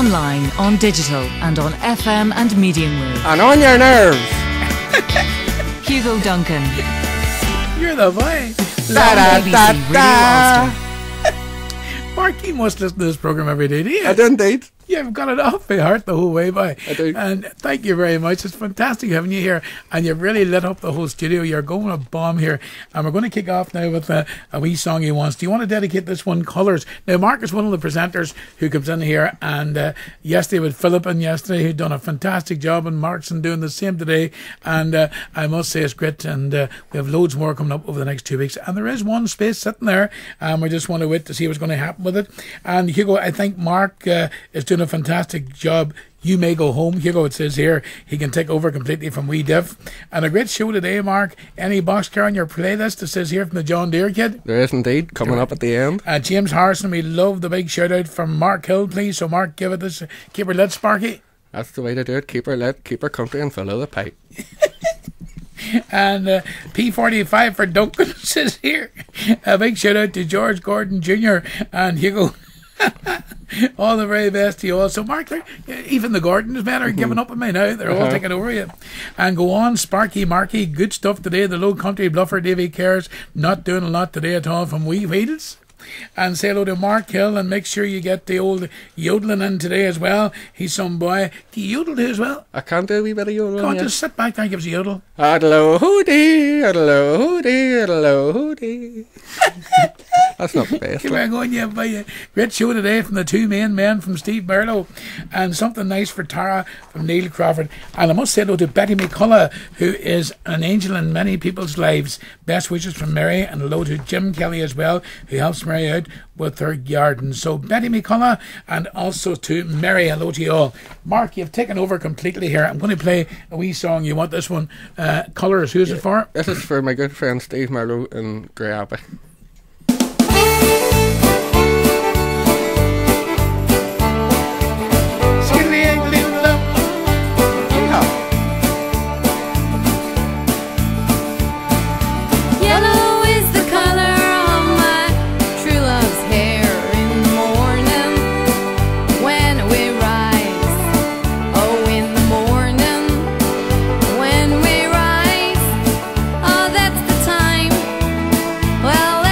online, on digital, and on FM and medium wave. And on your nerves. Hugo Duncan. You're the boy. BBC Radio Ulster. Mark, you must listen to this programme every day, do you? I do indeed. You've got it off by heart the whole way by. I do. And thank you very much. It's fantastic having you here. And you've really lit up the whole studio. You're going a bomb here. And we're going to kick off now with a wee song he wants. Do you want to dedicate this one, Colours? Now, Mark is one of the presenters who comes in here. And yesterday with Philip and yesterday, who'd done a fantastic job. And Mark's doing the same today. And I must say it's great. And we have loads more coming up over the next 2 weeks. And there is one space sitting there. And we just want to wait to see what's going to happen with it. And Hugo, I think Mark is doing a fantastic job. You may go home, Hugo. It says here he can take over completely from Wee Div. And a great show today, Mark. Any boxcar on your playlist? It says here from the John Deere kid. There is indeed, coming up at the end. James Harrison, we love the big shout out from Mark Hill, please. So Mark, give it this. Keep her lit, Sparky. That's the way to do it. Keep her lit, keep her country, and follow the pipe. And P45 for Duncan says here. A big shout out to George Gordon Jr. and Hugo. All the very best to you all. So Mark, even the Gordons men are giving up on me now. They're all taking over you. And go on, Sparky Marky, good stuff today. The Low Country Bluffer Davy Cares not doing a lot today at all from Wee Veedles. And say hello to Mark Hill and make sure you get the old yodeling in today as well. He's some boy. Do you yodel too as well? I can't do a wee bit of yodeling. Go on, just sit back and give us a yodel. Adlo hoodie, adlo hoodie, adlo hoodie. That's not the best. Keep on going, yeah, boy. Great show today from the two main men from Steve Barlow. And something nice for Tara from Neil Crawford. And I must say hello to Betty McCullough, who is an angel in many people's lives. Best wishes from Mary. And hello to Jim Kelly as well, who helps Mary out with her garden. So Betty McCullough and also to Mary, hello to you all. Mark, you've taken over completely here. I'm going to play a wee song. You want this one? Colours. Who's it for? This is for my good friend Steve Marlowe in Grey Abbey. Well,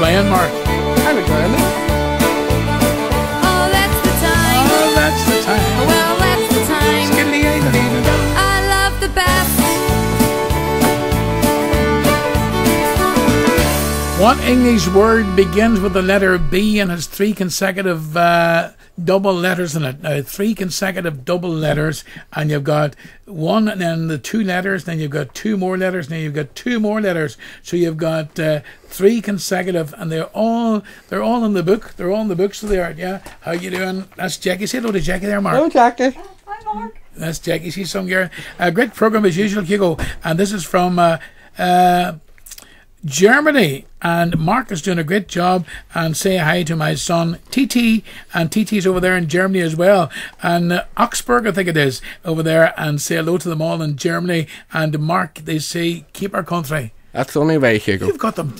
playing, Mark? I'm enjoying it. Oh, that's the time. Oh, that's the time. Well, that's the time. I love the best. What English word begins with the letter B and has three consecutive double letters in it? Now, three consecutive double letters, and you've got one, and then the two letters, then you've got two more letters, and then you've got two more letters. So you've got three consecutive, and they're all in the book. They're all in the book, so they are. Yeah. How you doing? That's Jackie. Say hello to Jackie there, Mark. Hello, Jackie. Hi, Mark. That's Jackie. She's some girl. A great program as usual, Hugo. And this is from Germany, and Mark is doing a great job, and say hi to my son TT, and TT's over there in Germany as well, and Augsburg I think it is over there, and say hello to them all in Germany. And Mark, they say keep our country. That's the only way, Hugo. You've got them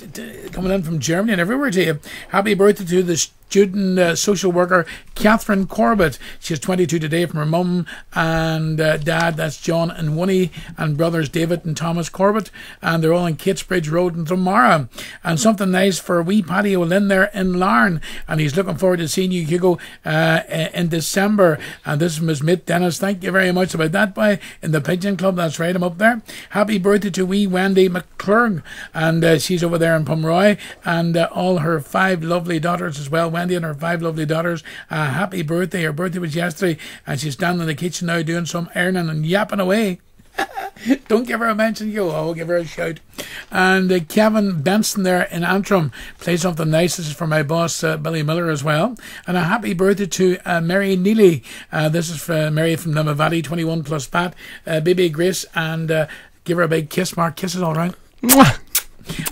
coming in from Germany and everywhere to you. Happy birthday to the student social worker Catherine Corbett. She's 22 today, from her mum and dad, that's John and Winnie, and brothers David and Thomas Corbett, and they're all in Catesbridge Road in Drumara. And something nice for wee Paddy O'Lynn there in Larne, and he's looking forward to seeing you, Hugo, in December. And this is Miss Mitt Dennis. Thank you very much about that, boy, in the Pigeon Club. That's right, I'm up there. Happy birthday to wee Wendy McClurg, and she's over there in Pomeroy, and all her 5 lovely daughters as well. Wendy and her 5 lovely daughters, happy birthday. Her birthday was yesterday, and she's down in the kitchen now doing some ironing and yapping away. Don't give her a mention, you. I'll give her a shout. And Kevin Benson there in Antrim, play something nice. This is for my boss Billy Miller as well. And a happy birthday to Mary Neely. This is for Mary from Limavady, 21 plus Pat, baby Grace, and give her a big kiss. Mark, kisses all right. Mwah.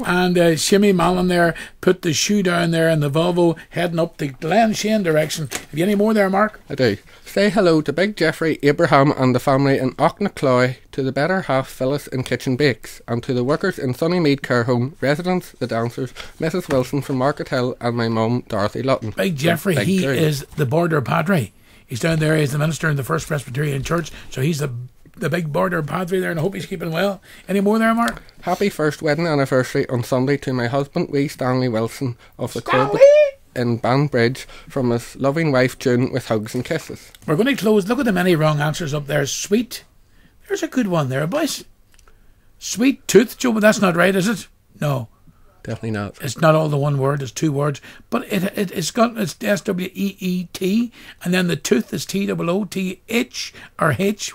And Shimmy Mallon there put the shoe down there in the Volvo, heading up the Glenshane direction. Have you any more there, Mark? I do. Say hello to Big Jeffrey, Abraham and the family in Auchnacloy, to the better half Phyllis in Kitchen Bakes, and to the workers in Sunnymead Care Home, residents, the dancers, Mrs. Wilson from Market Hill, and my mum, Dorothy Lutton. Big Jeffrey, he is the border padre. He's down there, he's the minister in the First Presbyterian Church, so he's the big border padre there, and I hope he's keeping well. Any more there, Mark? Happy first wedding anniversary on Sunday to my husband, wee Stanley Wilson of the Corbett in Banbridge, from his loving wife June, with hugs and kisses. We're going to close. Look at the many wrong answers up there. Sweet. There's a good one there, boys. Sweet tooth, Joe, but that's not right, is it? No. Definitely not. It's not all the one word, it's 2 words. But it's got, it's S-W-E-E-T, and then the tooth is T-O-O-T-H, or H,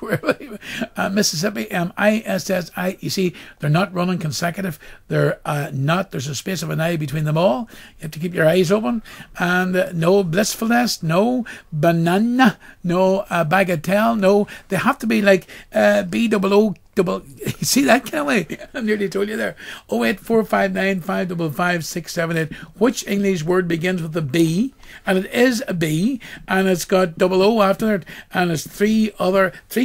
Mississippi, M-I-S-S-I. You see, they're not running consecutive. They're not, there's a space of an I between them all. You have to keep your eyes open. And no blissfulness, no banana, no bagatelle, no. They have to be like B-O-O. You see that kind of way? I nearly told you there. 08459 555 678. Which English word begins with a B? And it is a B, and it's got double O after it, and it's three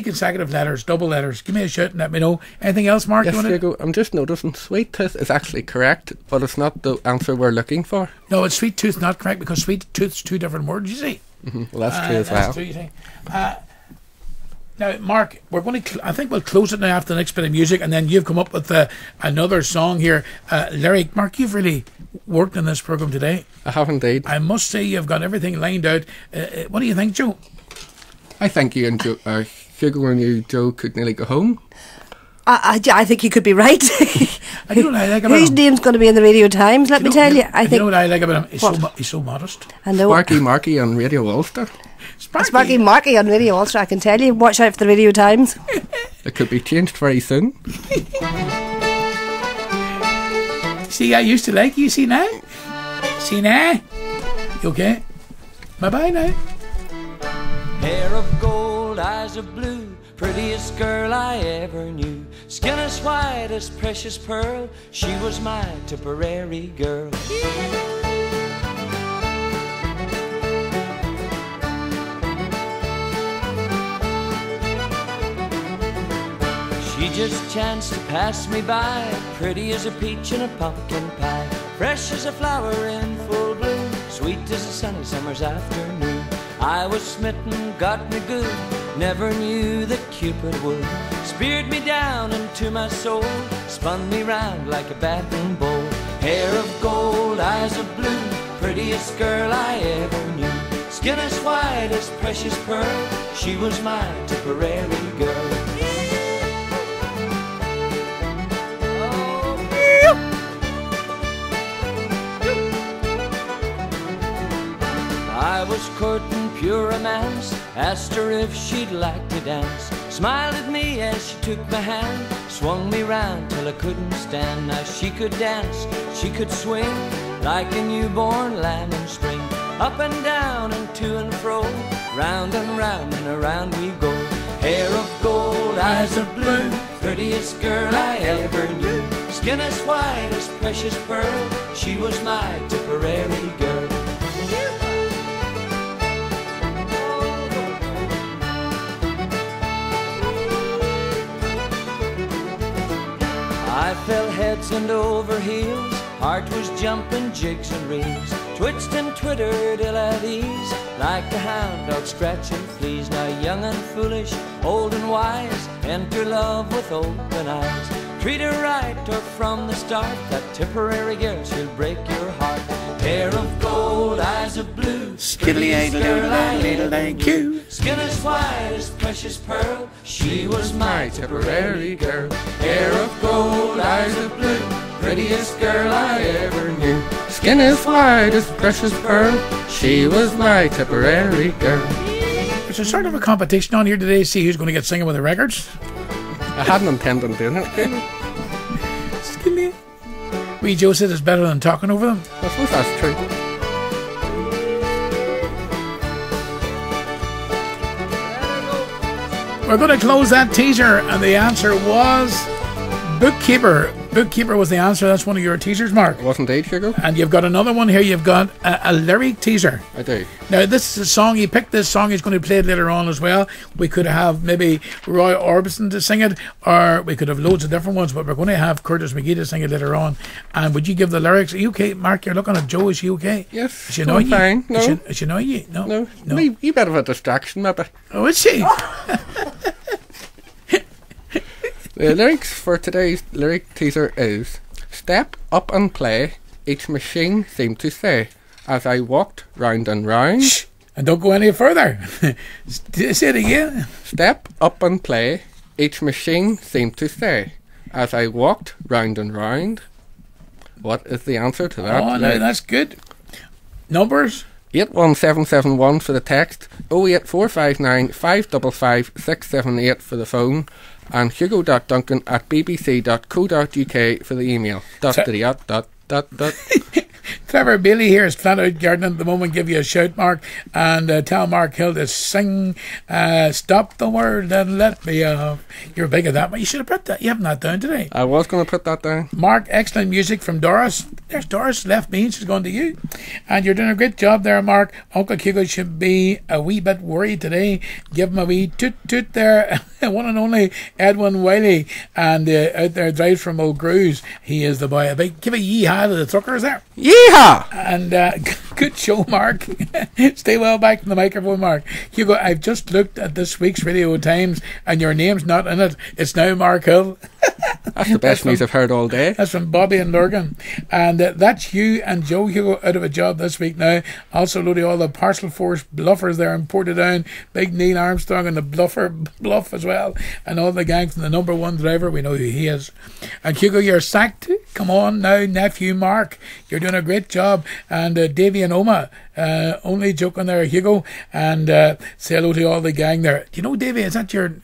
consecutive letters, double letters. Give me a shout and let me know. Anything else, Mark? Yes, Hugo, I'm just noticing sweet tooth is actually correct, but it's not the answer we're looking for. No, it's sweet tooth not correct, because sweet tooth's 2 different words, you see. Well, that's true as well. That's true, you see. Now, Mark, we're going to. I think we'll close it now after the next bit of music, and then you've come up with another song here, lyric. Mark, you've really worked on this program today. I have indeed. I must say, you've got everything lined out. What do you think, Joe? I think you and Joe, Hugo and you, Joe, could nearly go home. I think you could be right. I know what I like about Whose him. name's going to be in the Radio Times? Let me tell you. I think. You know what I like about him? He's so modest. I know. Sparky Marky on Radio Ulster. Sparky Marky on Radio Ulster, I can tell you. Watch out for the Radio Times. It could be changed very soon. See, I used to like you. See now? See now? You okay? Bye-bye now. Hair of gold, eyes of blue, prettiest girl I ever knew. Skin as white as precious pearl, she was my Tipperary girl. She just chanced to pass me by, pretty as a peach in a pumpkin pie, fresh as a flower in full bloom, sweet as a sunny summer's afternoon. I was smitten, got me good, never knew that Cupid would. Speared me down into my soul, spun me round like a batting bowl. Hair of gold, eyes of blue, prettiest girl I ever knew. Skin as white as precious pearl, she was my Tipperary girl. I was courting pure romance, asked her if she'd like to dance. Smiled at me as she took my hand, swung me round till I couldn't stand. Now she could dance, she could swing, like a newborn lamb in spring. Up and down and to and fro, round and around we go. Hair of gold, eyes of blue, prettiest girl I ever knew. Skin as white as precious pearl, she was my Tipperary girl. I fell heads and over heels, heart was jumping jigs and reels, twitched and twittered ill at ease, like the hound dog scratching fleas. Now young and foolish, old and wise, enter love with open eyes. Treat her right or from the start, that Tipperary girl, she'll break your heart. Hair of gold, eyes of blue, Skiddly little thank you. Skin as white as precious pearl, she was my Tipperary girl. Hair of gold, eyes of blue, prettiest girl I ever knew. Skin as white as precious pearl, she was my Tipperary girl. There's a sort of a competition on here today to see who's going to get singing with the records. I hadn't intended on doing it. Skilly. Wee Joe said it's better than talking over them. I suppose that's true. We're going to close that teaser, and the answer was bookkeeper. Bookkeeper was the answer. That's one of your teasers, Mark. It was indeed, Hugo. And you've got another one here. You've got a lyric teaser. I do. Now, this is a song. He picked this song. He's going to play it later on as well. We could have maybe Roy Orbison to sing it, or we could have loads of different ones, but we're going to have Curtis McGee to sing it later on. And would you give the lyrics? Are you okay, Mark? You're looking at Joe. Is she okay? Yes. Is she annoying you? Fine. No. Is she annoying you? No. No. You bit of a distraction, maybe. Oh, is she? The lyrics for today's lyric teaser is: step up and play, each machine seemed to say, as I walked round and round. Shh, and don't go any further. Say it again. Step up and play, each machine seemed to say, as I walked round and round. What is the answer to that? Oh, no, that's good. Numbers? 81771 for the text, 08459 555 678 for the phone, and hugo.duncan@bbc.co.uk for the email. Dot. Trevor Bailey here is flat out gardening at the moment. Give you a shout, Mark, and tell Mark Hill to sing Stop the World and Let Me Off. You're big at that, but you should have put that. You haven't that down today. I was going to put that down. Mark, excellent music from Doris. There's Doris left me. She's gone to you. And you're doing a great job there, Mark. Uncle Hugo should be a wee bit worried today. Give him a wee toot there. One and only Edwin Wiley. And out there drives from Old Grooves. He is the boy. Give a yee-haw to the truckers there. Yeehaw! And good show, Mark. Stay well back from the microphone, Mark. Hugo, I've just looked at this week's Radio Times, and your name's not in it. It's now Mark Hill. That's the best news I've heard all day. That's from Bobby and Lurgan. And that's you and Joe Hugo out of a job this week now. Also loading all the Parcel Force bluffers there in Portadown. Big Neil Armstrong and the bluff as well. And all the gang from the number one driver. We know who he is. And Hugo, you're sacked. Come on now, nephew Mark. You're doing a great job. And Davy and Oma, only joking there, Hugo. And say hello to all the gang there. Do you know, Davy, is that your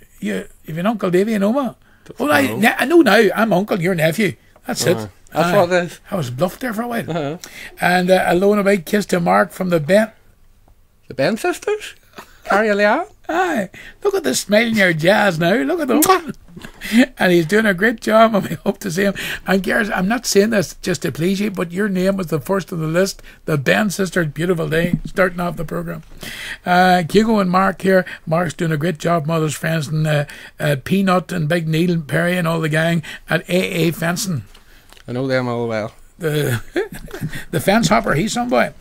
Uncle Davy and Oma? Oh, I know now. I'm uncle, your nephew. That's it. That's what it is. I was bluffed there for a while. And a low and a big kiss to Mark from the Ben. The Ben sisters? Carry a Leon? Aye. Look at the smile in your jazz now. Look at them. And he's doing a great job, and we hope to see him. And Gareth, I'm not saying this just to please you, but your name was the first on the list. The Ben sisters, beautiful day, starting off the programme. Hugo and Mark here. Mark's doing a great job, mother's friends, and Peanut and Big Neil and Perry and all the gang at AA Fencing. I know them all well. The fence hopper, he's some boy.